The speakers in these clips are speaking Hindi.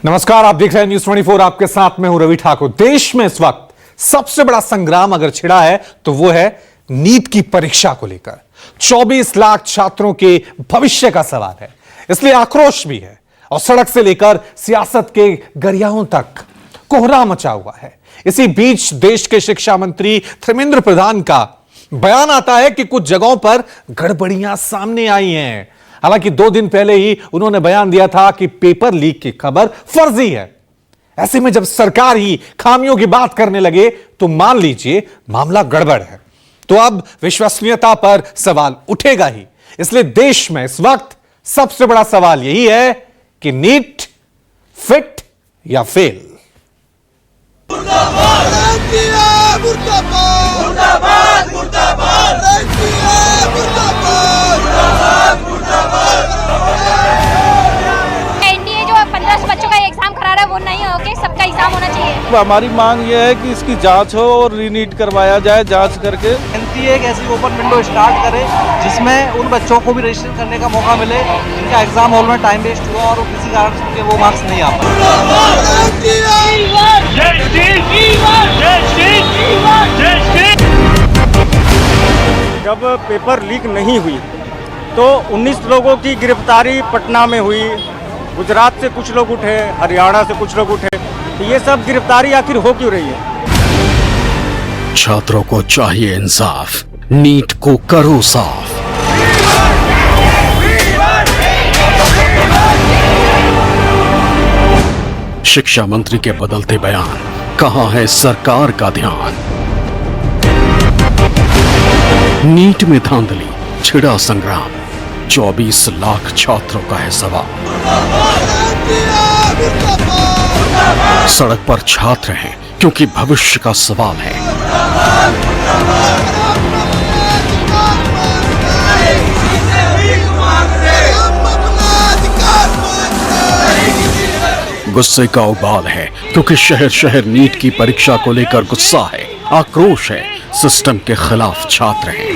नमस्कार, आप देख रहे हैं न्यूज 24। आपके साथ में हूं रवि ठाकुर। देश में इस वक्त सबसे बड़ा संग्राम अगर छिड़ा है तो वो है नीट की परीक्षा को लेकर। 24 लाख छात्रों के भविष्य का सवाल है, इसलिए आक्रोश भी है और सड़क से लेकर सियासत के गरियाओं तक कोहरा मचा हुआ है। इसी बीच देश के शिक्षा मंत्री धर्मेंद्र प्रधान का बयान आता है कि कुछ जगहों पर गड़बड़ियां सामने आई हैं। हालांकि 2 दिन पहले ही उन्होंने बयान दिया था कि पेपर लीक की खबर फर्जी है। ऐसे में जब सरकार ही खामियों की बात करने लगे तो मान लीजिए मामला गड़बड़ है, तो अब विश्वसनीयता पर सवाल उठेगा ही। इसलिए देश में इस वक्त सबसे बड़ा सवाल यही है कि नीट फिट या फेल। एनडीए जो 15 बच्चों का एग्जाम करा रहा है वो नहीं हो के सबका एग्जाम होना चाहिए। हमारी मांग ये है कि इसकी जांच हो और रीनीट करवाया जाए। जांच करके एनटीए एक ऐसी ओपन विंडो स्टार्ट करे जिसमें उन बच्चों को भी रजिस्टर करने का मौका मिले जिनका एग्जाम हॉल में टाइम वेस्ट हुआ और किसी कारण से उनके वो मार्क्स नहीं आ पाए। जब पेपर लीक नहीं हुई तो 19 लोगों की गिरफ्तारी पटना में हुई। गुजरात से कुछ लोग उठे, हरियाणा से कुछ लोग उठे, तो ये सब गिरफ्तारी आखिर हो क्यों रही है? छात्रों को चाहिए इंसाफ, नीट को करो साफ। शिक्षा मंत्री के बदलते बयान, कहां है सरकार का ध्यान? नीट में धांधली, छिड़ा संग्राम, 24 लाख छात्रों का है सवाल। सड़क पर छात्र हैं क्योंकि भविष्य का सवाल है। गुस्से का उबाल है क्योंकि शहर शहर नीट की परीक्षा को लेकर गुस्सा है, आक्रोश है, सिस्टम के खिलाफ छात्र हैं।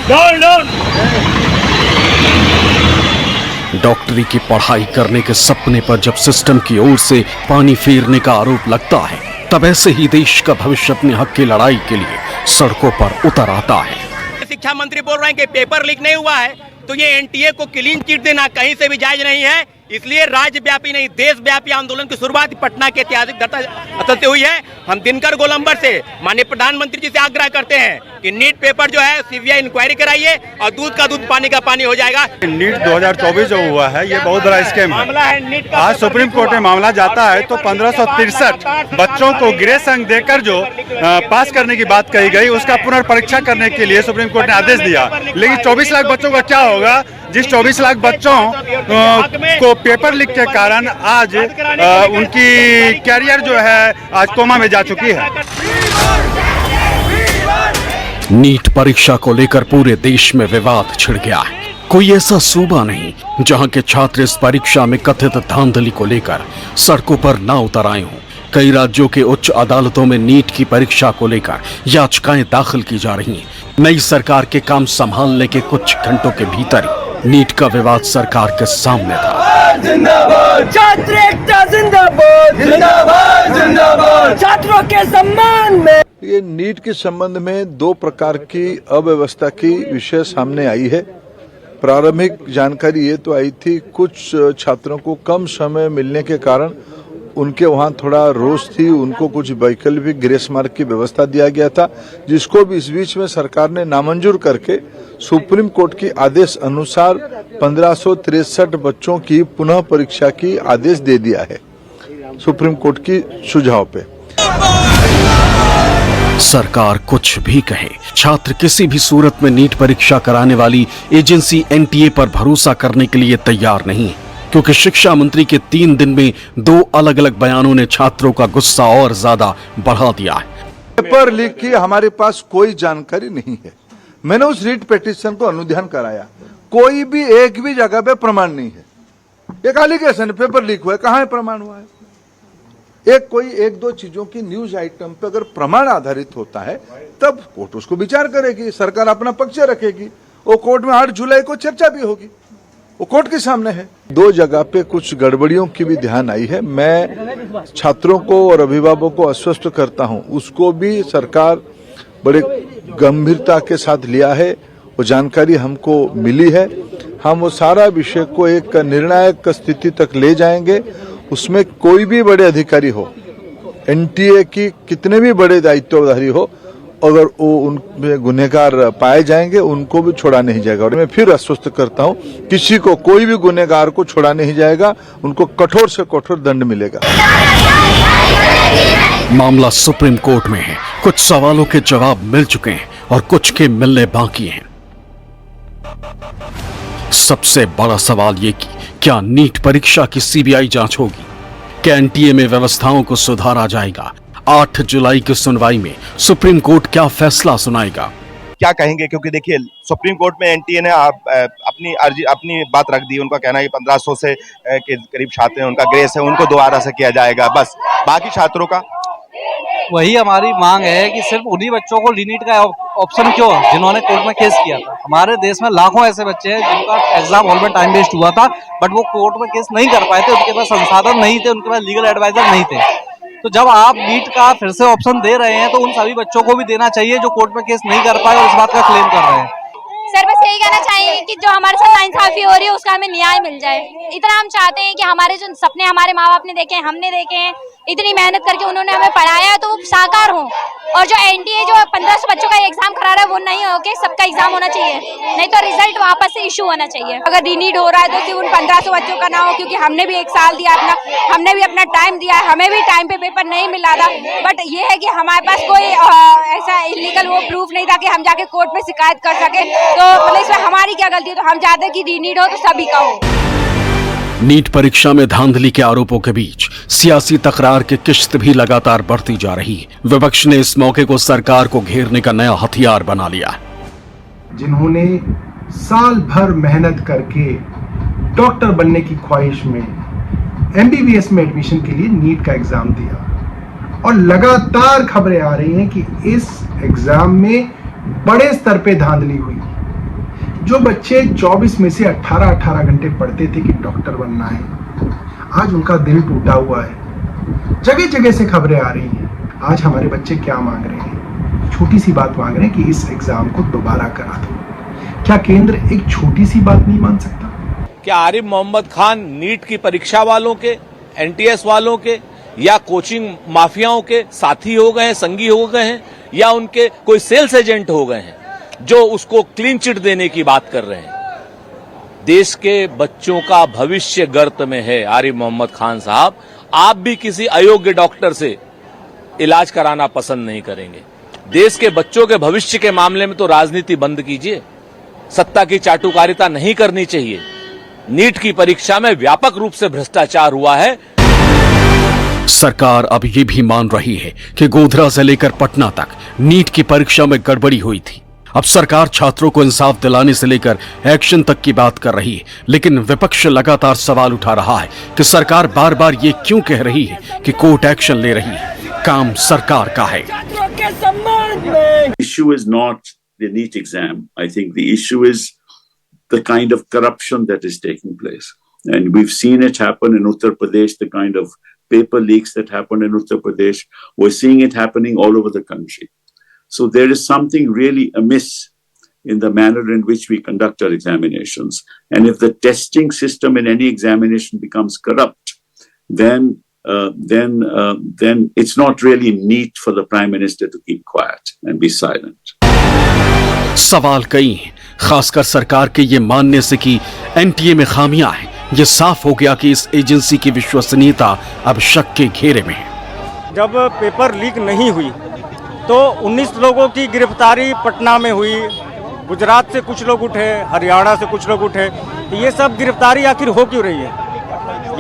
डॉक्टरी की पढ़ाई करने के सपने पर जब सिस्टम की ओर से पानी फेरने का आरोप लगता है, तब ऐसे ही देश का भविष्य अपने हक की लड़ाई के लिए सड़कों पर उतर आता है। शिक्षा मंत्री बोल रहे हैं कि पेपर लीक नहीं हुआ है, तो ये एनटीए को क्लीन चिट देना कहीं से भी जायज नहीं है। इसलिए राज्यव्यापी नहीं, देशव्यापी आंदोलन की शुरुआत पटना के ऐतिहासिक स्थल से हुई है। हम दिनकर गोलंबर से माननीय प्रधानमंत्री जी से आग्रह करते हैं कि नीट पेपर जो है सीबीआई इंक्वायरी कराइए और दूध का दूध पानी का पानी हो जाएगा। नीट 2024 जो हुआ है ये बहुत बड़ा स्कैम है। आज सुप्रीम कोर्ट में मामला जाता है तो 1563 बच्चों को ग्रेस अंक देकर जो पास करने की बात कही गई उसका पुनर्परीक्षा करने के लिए सुप्रीम कोर्ट ने आदेश दिया। लेकिन 24 लाख बच्चों का क्या होगा जिस 24 लाख बच्चों को पेपर लीक के कारण आज उनकी कैरियर जो है आज कोमा में जा चुकी है। नीट परीक्षा को लेकर पूरे देश में विवाद छिड़ गया है। कोई ऐसा सूबा नहीं जहां के छात्र इस परीक्षा में कथित धांधली को लेकर सड़कों पर न उतर आए हों। कई राज्यों के उच्च अदालतों में नीट की परीक्षा को लेकर याचिकाएं दाखिल की जा रही हैं। नई सरकार के काम संभालने के कुछ घंटों के भीतर ही नीट का विवाद सरकार के सामने था। जिंदाबाद छात्र एकता, जिंदाबाद जिंदाबाद जिंदाबाद छात्रों के सम्मान में। ये नीट के संबंध में 2 प्रकार की अव्यवस्था की विषय सामने आई है। प्रारंभिक जानकारी ये तो आई थी कुछ छात्रों को कम समय मिलने के कारण उनके वहां थोड़ा रोष थी, उनको कुछ वैकल्पिक ग्रेस मार्क की व्यवस्था दिया गया था, जिसको भी इस बीच में सरकार ने नामंजूर करके सुप्रीम कोर्ट के आदेश अनुसार 1563 बच्चों की पुनः परीक्षा की आदेश दे दिया है सुप्रीम कोर्ट की सुझाव पे। सरकार कुछ भी कहे, छात्र किसी भी सूरत में नीट परीक्षा कराने वाली एजेंसी एनटीए पर भरोसा करने के लिए तैयार नहीं, क्योंकि शिक्षा मंत्री के 3 दिन में 2 अलग अलग बयानों ने छात्रों का गुस्सा और ज्यादा बढ़ा दिया है। पेपर लीक की हमारे पास कोई जानकारी नहीं है। मैंने उस रीट पिटीशन को अनुध्यान कराया, कोई भी एक भी जगह पे प्रमाण नहीं है। एक एलिगेशन पेपर लीक हुआ है, कहां है प्रमाण हुआ है? एक कोई 1-2 चीजों की न्यूज आइटम पे अगर प्रमाण आधारित होता है तब कोर्ट उसको विचार करेगी, सरकार अपना पक्ष रखेगी, वो कोर्ट में 8 जुलाई को चर्चा भी होगी। वो कोर्ट के सामने है। 2 जगह पे कुछ गड़बड़ियों की भी ध्यान आई है। मैं छात्रों को और अभिभावकों को आश्वस्त करता हूं, उसको भी सरकार बड़े गंभीरता के साथ लिया है। वो जानकारी हमको मिली है, हम वो सारा विषय को एक निर्णायक स्थिति तक ले जाएंगे। उसमें कोई भी बड़े अधिकारी हो, एनटीए की कितने भी बड़े दायित्वधारी हो, अगर वो उनमें गुनहगार पाए जाएंगे उनको भी छोड़ा नहीं जाएगा। और मैं फिर आश्वस्त करता हूं, किसी को, कोई भी गुनहगार को छोड़ा नहीं जाएगा, उनको कठोर से कठोर दंड मिलेगा। मामला सुप्रीम कोर्ट में है, कुछ सवालों के जवाब मिल चुके हैं और कुछ के मिलने बाकी हैं। सबसे बड़ा सवाल ये कि क्या नीट परीक्षा की सीबीआई जांच होगी? क्या एनटीए में व्यवस्थाओं को सुधारा जाएगा? 8 जुलाई की सुनवाई में सुप्रीम कोर्ट क्या फैसला सुनाएगा? क्या कहेंगे, क्योंकि देखिए सुप्रीम कोर्ट में एनटीए ने अपनी अर्जी, अपनी बात रख दी। उनका कहना है कि 1500 से के करीब छात्र हैं, उनका ग्रेस है, उनको दोबारा से किया जाएगा। बस बाकी छात्रों का वही हमारी मांग है कि सिर्फ उन्हीं बच्चों को रीनीट का ऑप्शन क्यों, जिन्होंने कोर्ट में केस किया था। हमारे देश में लाखों ऐसे बच्चे हैं जिनका एग्जाम हॉल में टाइम वेस्ट हुआ था, बट वो कोर्ट में केस नहीं कर पाए थे, उनके पास संसाधन नहीं थे, उनके पास लीगल एडवाइजर नहीं थे। तो जब आप नीट का फिर से ऑप्शन दे रहे हैं तो उन सभी बच्चों को भी देना चाहिए जो कोर्ट में केस नहीं कर पाए और इस बात का क्लेम कर रहे हैं। सर बस यही कहना चाहिए कि जो हमारे साथ नाइंसाफी हो रही है उसका हमें न्याय मिल जाए। इतना हम चाहते हैं कि हमारे जो सपने हमारे माँ बाप ने देखे हैं, हमने देखे हैं, इतनी मेहनत करके उन्होंने हमें पढ़ाया है, तो वो साकार हो। और जो एनटीए जो 1500 बच्चों का एग्जाम करा रहा है वो नहीं हो के सबका एग्जाम होना चाहिए, नहीं तो रिजल्ट वापस से इशू होना चाहिए। अगर रीनीट हो रहा है तो सिर्फ उन 1500 बच्चों का ना हो, क्योंकि हमने भी 1 साल दिया अपना, हमने भी अपना टाइम दिया, हमें भी टाइम पे पेपर नहीं मिला था। बट ये है कि हमारे पास कोई ऐसा इलीगल वो प्रूफ नहीं था कि हम जाके कोर्ट में शिकायत कर सके। तो मतलब इसमें हमारी क्या गलती है? तो हम चाहते हैं कि रीनीट हो तो सभी का हो। नीट परीक्षा में धांधली के आरोपों के बीच सियासी तकरार की किश्त भी लगातार बढ़ती जा रही है। विपक्ष ने इस मौके को सरकार को घेरने का नया हथियार बना लिया। जिन्होंने साल भर मेहनत करके डॉक्टर बनने की ख्वाहिश में एमबीबीएस में एडमिशन के लिए नीट का एग्जाम दिया, और लगातार खबरें आ रही हैं कि इस एग्जाम में बड़े स्तर पे धांधली हुई। जो बच्चे 24 में से 18 घंटे पढ़ते थे कि डॉक्टर बनना है, आज उनका दिल टूटा हुआ है। जगह जगह से खबरें आ रही हैं। आज हमारे बच्चे क्या मांग रहे हैं? छोटी सी बात मांग रहे हैं कि इस एग्जाम को दोबारा करा दो। क्या केंद्र एक छोटी सी बात नहीं मान सकता? क्या आरिफ मोहम्मद खान नीट की परीक्षा वालों के, एनटीएस वालों के या कोचिंग माफियाओं के साथी हो गए हैं, संगी हो गए हैं, या उनके कोई सेल्स एजेंट हो गए हैं जो उसको क्लीन चिट देने की बात कर रहे हैं? देश के बच्चों का भविष्य गर्त में है। आरिफ मोहम्मद खान साहब, आप भी किसी अयोग्य डॉक्टर से इलाज कराना पसंद नहीं करेंगे। देश के बच्चों के भविष्य के मामले में तो राजनीति बंद कीजिए, सत्ता की चाटुकारिता नहीं करनी चाहिए। नीट की परीक्षा में व्यापक रूप से भ्रष्टाचार हुआ है। सरकार अब ये भी मान रही है कि गोधरा से लेकर पटना तक नीट की परीक्षा में गड़बड़ी हुई थी। अब सरकार छात्रों को इंसाफ दिलाने से लेकर एक्शन तक की बात कर रही है, लेकिन विपक्ष लगातार सवाल उठा रहा है कि सरकार बार बार ये क्यों कह रही है कि कोर्ट एक्शन ले रही है। काम सरकार का है। Issue is not the NEET exam. I think the issue is the kind of corruption that is taking place, and we've seen it happen in Uttar Pradesh. The kind of paper leaks that happened in Uttar Pradesh, we're seeing it happening all over the country. So there is something really amiss in the manner in which we conduct our examinations. And if the testing system in any examination becomes corrupt, then it's not really neat for the Prime Minister to keep quiet and be silent. सवाल कई हैं, खासकर सरकार के ये मानने से कि एनटीए में खामियां हैं। ये साफ हो गया कि इस एजेंसी की विश्वसनीयता अब शक के घेरे में है। जब पेपर लीक नहीं हुई तो 19 लोगों की गिरफ्तारी पटना में हुई, गुजरात से कुछ लोग उठे, हरियाणा से कुछ लोग उठे। तो ये सब गिरफ्तारी आखिर हो क्यों रही है?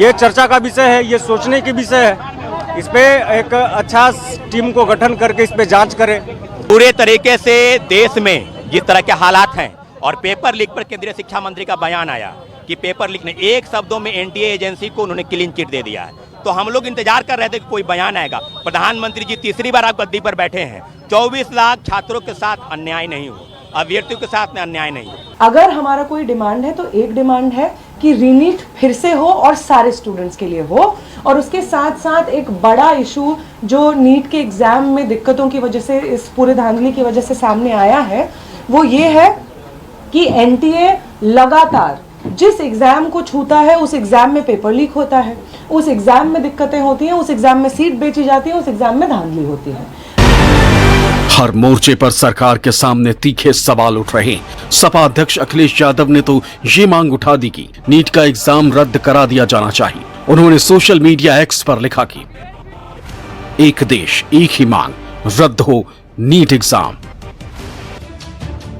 ये चर्चा का विषय है, ये सोचने की विषय है। इस पे एक अच्छा टीम को गठन करके इस पे जांच करें। पूरे तरीके से देश में जिस तरह के हालात हैं और पेपर लीक पर केंद्रीय शिक्षा मंत्री का बयान आया कि पेपर लीक ने एक शब्दों में एनटीए एजेंसी को उन्होंने क्लीन चिट दे दिया है, तो हम लोग इंतजार कर रहे थे कि कोई बयान आएगा। प्रधानमंत्री जी तीसरी बार आप गद्दी पर बैठे हैं। 24 लाख छात्रों के साथ अन्याय नहीं हुआ, अभ्यर्थियों के साथ अन्याय नहीं हुआ। अगर हमारा कोई डिमांड है तो एक डिमांड है कि रीनीट फिर से हो और सारे स्टूडेंट्स के लिए हो। और उसके साथ साथ एक बड़ा इशू जो नीट के एग्ज़ाम में दिक्कतों की वजह से, इस पूरे धांधली की वजह से सामने आया है, वो ये है कि एनटीए लगातार जिस एग्ज़ाम को छूता है उस एग्ज़ाम में पेपर लीक होता है, उस एग्ज़ाम में दिक्कतें होती हैं, उस एग्ज़ाम में सीट बेची जाती है, उस एग्ज़ाम में धांधली होती है। हर मोर्चे पर सरकार के सामने तीखे सवाल उठ रहे। सपा अध्यक्ष अखिलेश यादव ने तो ये मांग उठा दी कि नीट का एग्जाम रद्द करा दिया जाना चाहिए। उन्होंने सोशल मीडिया एक्स पर लिखा कि एक देश एक ही मांग, रद्द हो नीट एग्जाम।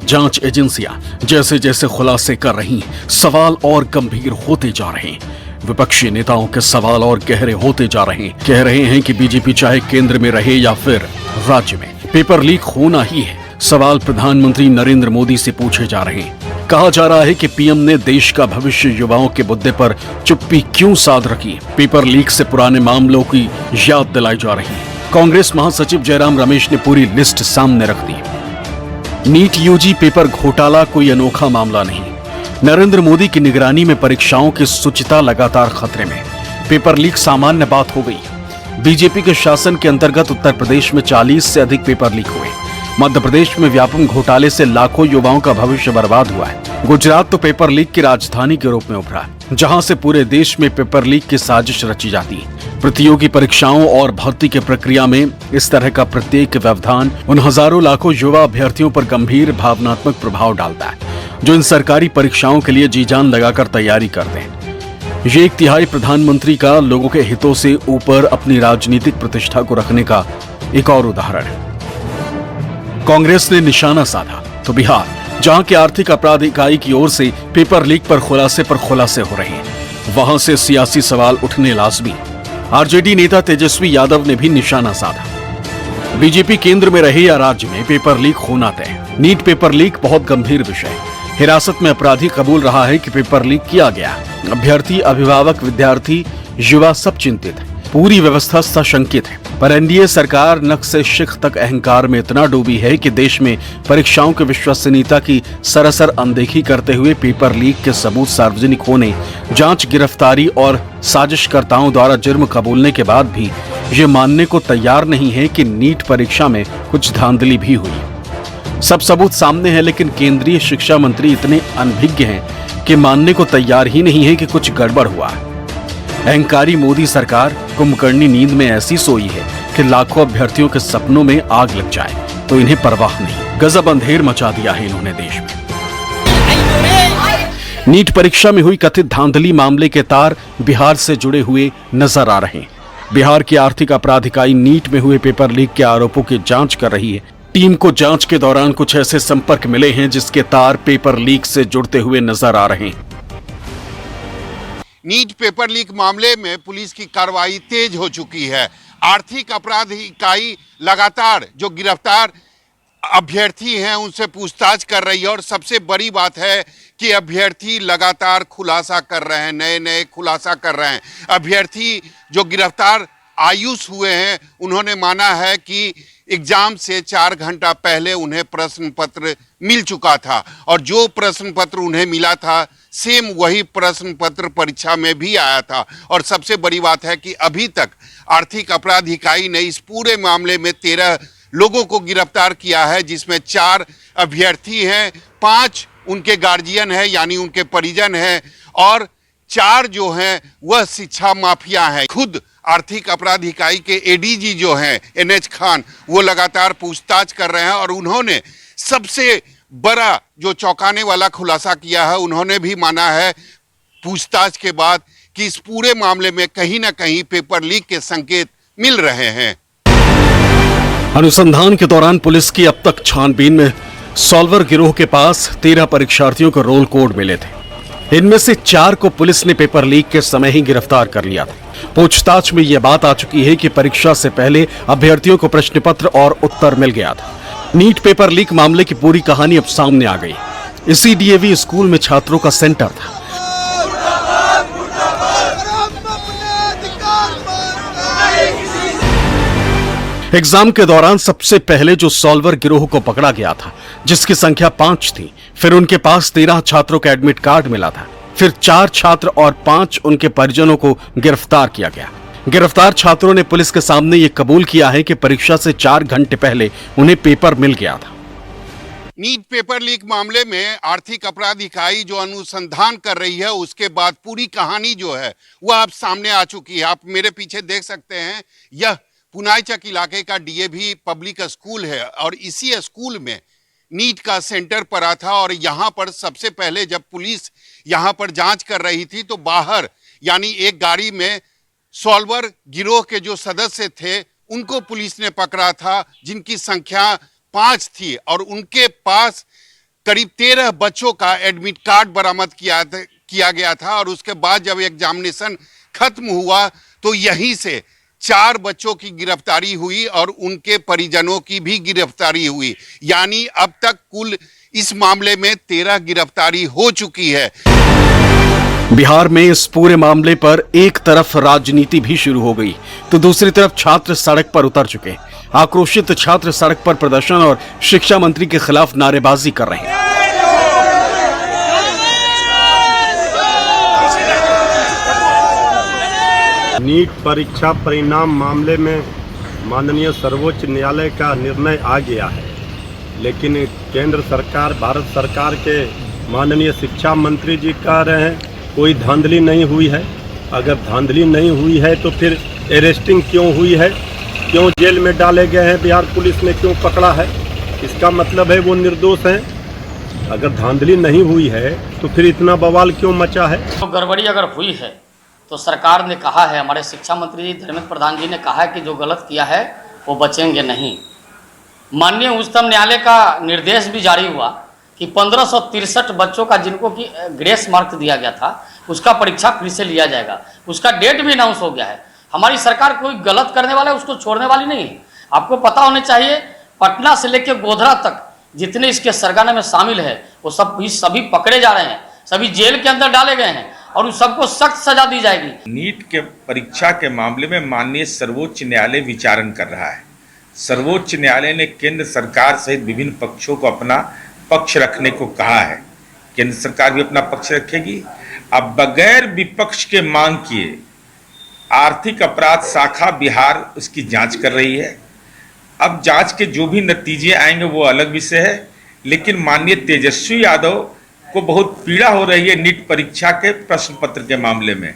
जांच एजेंसियां जैसे जैसे खुलासे कर रही, सवाल और गंभीर होते जा रहे हैं। विपक्षी नेताओं के सवाल और गहरे होते जा रहे हैं। कह रहे हैं कि बीजेपी चाहे केंद्र में रहे या फिर राज्य में, पेपर लीक होना ही है। सवाल प्रधानमंत्री नरेंद्र मोदी से पूछे जा रहे हैं। कहा जा रहा है कि पीएम ने देश का भविष्य युवाओं के मुद्दे पर चुप्पी क्यों साध रखी। पेपर लीक से पुराने मामलों की याद दिलाई जा रही है। कांग्रेस महासचिव जयराम रमेश ने पूरी लिस्ट सामने रख दी। नीट यूजी पेपर घोटाला कोई अनोखा मामला नहीं। नरेंद्र मोदी की निगरानी में परीक्षाओं की शुचिता लगातार खतरे में। पेपर लीक सामान्य बात हो गई। बीजेपी के शासन के अंतर्गत उत्तर प्रदेश में 40 से अधिक पेपर लीक हुए। मध्य प्रदेश में व्यापक घोटाले से लाखों युवाओं का भविष्य बर्बाद हुआ है। गुजरात तो पेपर लीक की राजधानी के रूप में उभरा, जहां से पूरे देश में पेपर लीक की साजिश रची जाती है। प्रतियोगी परीक्षाओं और भर्ती की प्रक्रिया में इस तरह का प्रत्येक व्यवधान उन हजारों लाखों युवा अभ्यर्थियों पर गंभीर भावनात्मक प्रभाव डालता है, जो इन सरकारी परीक्षाओं के लिए जी जान लगाकर तैयारी करते हैं। ये 1/3 प्रधानमंत्री का लोगों के हितों से ऊपर अपनी राजनीतिक प्रतिष्ठा को रखने का एक और उदाहरण है। कांग्रेस ने निशाना साधा तो बिहार, जहां के आर्थिक अपराध इकाई की ओर से पेपर लीक पर खुलासे हो रहे हैं, वहां से सियासी सवाल उठने लाजमी। आरजेडी नेता तेजस्वी यादव ने भी निशाना साधा। बीजेपी केंद्र में रहे या राज्य में, पेपर लीक होना तय। नीट पेपर लीक बहुत गंभीर विषय है। हिरासत में अपराधी कबूल रहा है कि पेपर लीक किया गया। अभ्यर्थी, अभिभावक, विद्यार्थी, युवा सब चिंतित है। पूरी व्यवस्था सशंकित है। पर एनडीए सरकार नख से शिख तक अहंकार में इतना डूबी है कि देश में परीक्षाओं की विश्वसनीयता की सरासर अनदेखी करते हुए पेपर लीक के सबूत सार्वजनिक होने, जांच, गिरफ्तारी और साजिशकर्ताओं द्वारा जुर्म कबूलने के बाद भी ये मानने को तैयार नहीं है कि नीट परीक्षा में कुछ धांधली भी हुई। सब सबूत सामने है, लेकिन केंद्रीय शिक्षा मंत्री इतने अनभिज्ञ हैं कि मानने को तैयार ही नहीं है कि कुछ गड़बड़ हुआ। अहंकारी मोदी सरकार कुंभकर्णी नींद में ऐसी सोई है कि लाखों अभ्यर्थियों के सपनों में आग लग जाए तो इन्हें परवाह नहीं। गजब अंधेर मचा दिया है इन्होंने देश में। नीट परीक्षा में हुई कथित धांधली मामले के तार बिहार से जुड़े हुए नजर आ रहे हैं। बिहार की आर्थिक अपराध इकाई नीट में हुए पेपर लीक के आरोपों की जांच कर रही है। टीम को जांच के दौरान कुछ ऐसे संपर्क मिले हैं जिसके तार पेपर लीक से जुड़ते हुए नजर आ रहे हैं। नीट पेपर लीक मामले में पुलिस की कार्रवाई तेज हो चुकी है। आर्थिक अपराध इकाई लगातार जो गिरफ्तार अभ्यर्थी हैं उनसे पूछताछ कर रही है और सबसे बड़ी बात है कि अभ्यर्थी लगातार खुलासा कर रहे हैं, नए खुलासा कर रहे हैं। अभ्यर्थी जो गिरफ्तार आयुष हुए हैं, उन्होंने माना है कि एग्जाम से 4 घंटा पहले उन्हें प्रश्न पत्र मिल चुका था और जो प्रश्न पत्र उन्हें मिला था सेम वही प्रश्न पत्र परीक्षा में भी आया था। और सबसे बड़ी बात है कि अभी तक आर्थिक अपराध इकाई ने इस पूरे मामले में 13 लोगों को गिरफ्तार किया है, जिसमें 4 अभ्यर्थी हैं, 5 उनके गार्जियन हैं यानी उनके परिजन हैं और 4 जो हैं वह शिक्षा माफिया हैं। खुद आर्थिक अपराध इकाई के एडीजी जो हैं NH खान, वो लगातार पूछताछ कर रहे हैं और उन्होंने सबसे बड़ा जो चौंकाने वाला खुलासा किया है, उन्होंने भी माना है पूछताछ के बाद कि इस पूरे मामले में कहीं ना कहीं पेपर लीक के संकेत मिल रहे हैं। अनुसंधान के दौरान पुलिस की अब तक छानबीन में सॉल्वर गिरोह के पास 13 परीक्षार्थियों को रोल कोड मिले थे। इनमें से 4 को पुलिस ने पेपर लीक के समय ही गिरफ्तार कर लिया था। पूछताछ में यह बात आ चुकी है कि परीक्षा से पहले अभ्यर्थियों को प्रश्न पत्र और उत्तर मिल गया था। नीट पेपर लीक मामले की पूरी कहानी अब सामने आ गई। इसी डीएवी स्कूल में छात्रों का सेंटर था। एग्जाम के दौरान सबसे पहले जो सॉल्वर गिरोह को पकड़ा गया था, जिसकी संख्या 5 थी, फिर उनके पास 13 छात्रों का एडमिट कार्ड मिला था, फिर 4 छात्र और 5 उनके परिजनों को गिरफ्तार किया गया। गिरफ्तार छात्रों ने पुलिस के सामने ये कबूल किया है कि परीक्षा से 4 घंटे पहले उन्हें पेपर मिल गया था। नीट पेपर लीक मामले में आर्थिक अपराध इकाई जो अनुसंधान कर रही है, उसके बाद पूरी कहानी जो है वह अब सामने आ चुकी है। आप मेरे पीछे देख सकते हैं, यह पुनाईचक इलाके का डीएवी पब्लिक स्कूल है और इसी स्कूल में नीट का सेंटर पड़ा था। और यहाँ पर सबसे पहले जब पुलिस यहाँ पर जांच कर रही थी तो बाहर यानी एक गाड़ी में सॉल्वर गिरोह के जो सदस्य थे उनको पुलिस ने पकड़ा था, जिनकी संख्या 5 थी और उनके पास करीब 13 बच्चों का एडमिट कार्ड बरामद किया गया था। और उसके बाद जब एग्जामिनेशन खत्म हुआ तो यहीं से 4 बच्चों की गिरफ्तारी हुई और उनके परिजनों की भी गिरफ्तारी हुई। यानी अब तक कुल इस मामले में 13 गिरफ्तारी हो चुकी है। बिहार में इस पूरे मामले पर एक तरफ राजनीति भी शुरू हो गई तो दूसरी तरफ छात्र सड़क पर उतर चुके। आक्रोशित छात्र सड़क पर प्रदर्शन और शिक्षा मंत्री के खिलाफ नारेबाजी कर रहे हैं। नीट परीक्षा परिणाम मामले में माननीय सर्वोच्च न्यायालय का निर्णय आ गया है, लेकिन केंद्र सरकार, भारत सरकार के माननीय शिक्षा मंत्री जी कह रहे हैं कोई धांधली नहीं हुई है। अगर धांधली नहीं हुई है तो फिर अरेस्टिंग क्यों हुई है, क्यों जेल में डाले गए हैं, बिहार पुलिस ने क्यों पकड़ा है? इसका मतलब है वो निर्दोष हैं। अगर धांधली नहीं हुई है तो फिर इतना बवाल क्यों मचा है? तो गड़बड़ी अगर हुई है तो सरकार ने कहा है, हमारे शिक्षा मंत्री धर्मेंद्र प्रधान जी ने कहा है कि जो गलत किया है वो बचेंगे नहीं। माननीय उच्चतम न्यायालय का निर्देश भी जारी हुआ कि 1563 बच्चों का जिनको कि ग्रेस मार्क दिया गया था उसका परीक्षा फिर से लिया जाएगा। उसका डेट भी अनाउंस हो गया है। हमारी सरकार कोई गलत करने वाला है उसको छोड़ने वाली नहीं है। आपको पता होना चाहिए, पटना से लेकर गोधरा तक जितने इसके सरगना में शामिल है वो सभी पकड़े जा रहे हैं, सभी जेल के अंदर डाले गए हैं और उन सबको सख्त सजा दी जाएगी। नीट के परीक्षा के मामले में माननीय सर्वोच्च न्यायालय विचारण कर रहा है। सर्वोच्च न्यायालय ने केंद्र सरकार सहित विभिन्न पक्षों को अपना पक्ष रखने को कहा है। केंद्र सरकार भी अपना पक्ष रखेगी। अब बगैर विपक्ष के मांग किए आर्थिक अपराध शाखा बिहार उसकी जांच कर रही है। अब जांच के जो भी नतीजे आएंगे वो अलग विषय है, लेकिन माननीय तेजस्वी यादव को बहुत पीड़ा हो रही है नीट परीक्षा के प्रश्न पत्र के मामले में।